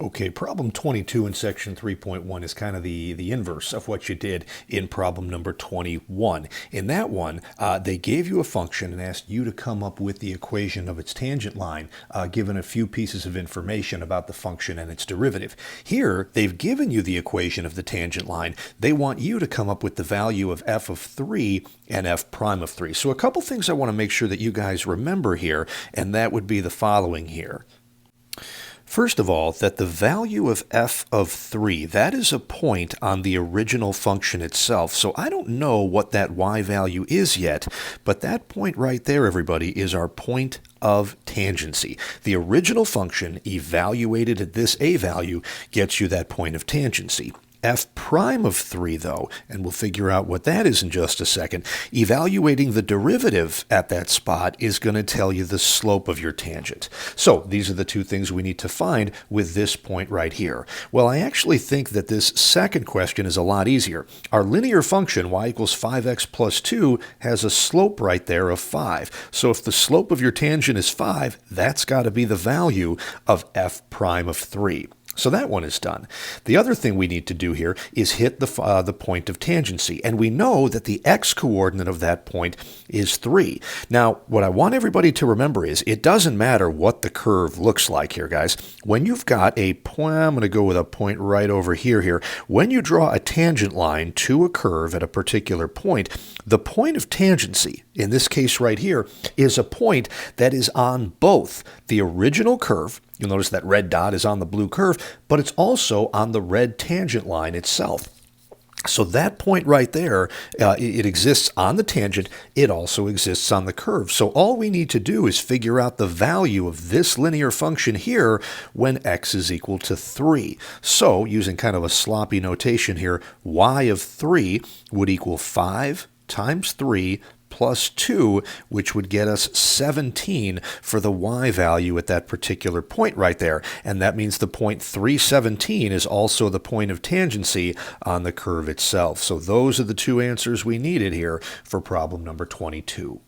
Okay, problem 22 in section 3.1 is kind of the inverse of what you did in problem number 21. In that one, they gave you a function and asked you to come up with the equation of its tangent line, given a few pieces of information about the function and its derivative. Here, they've given you the equation of the tangent line. They want you to come up with the value of f of 3 and f prime of 3. So a couple things I want to make sure that you guys remember here, and that would be the following here. First of all, that the value of f of 3, that is a point on the original function itself. So I don't know what that y value is yet, but that point right there, everybody, is our point of tangency. The original function evaluated at this a value gets you that point of tangency. F prime of 3, though, and we'll figure out what that is in just a second, evaluating the derivative at that spot is going to tell you the slope of your tangent. So these are the two things we need to find with this point right here. Well, I actually think that this second question is a lot easier. Our linear function, y equals 5x plus 2, has a slope right there of 5. So if the slope of your tangent is 5, that's got to be the value of f prime of 3. So that one is done. The other thing we need to do here is hit the point of tangency. And we know that the x-coordinate of that point is 3. Now, what I want everybody to remember is it doesn't matter what the curve looks like here, guys. When you've got a point, I'm going to go with a point right over here. When you draw a tangent line to a curve at a particular point, the point of tangency, in this case right here, is a point that is on both the original curve. You'll notice that red dot is on the blue curve, but it's also on the red tangent line itself. So that point right there, it exists on the tangent. It also exists on the curve. So all we need to do is figure out the value of this linear function here when x is equal to 3. So using kind of a sloppy notation here, y of 3 would equal 5 times 3 plus 2, which would get us 17 for the y value at that particular point right there. And that means the point 317 is also the point of tangency on the curve itself. So those are the two answers we needed here for problem number 22.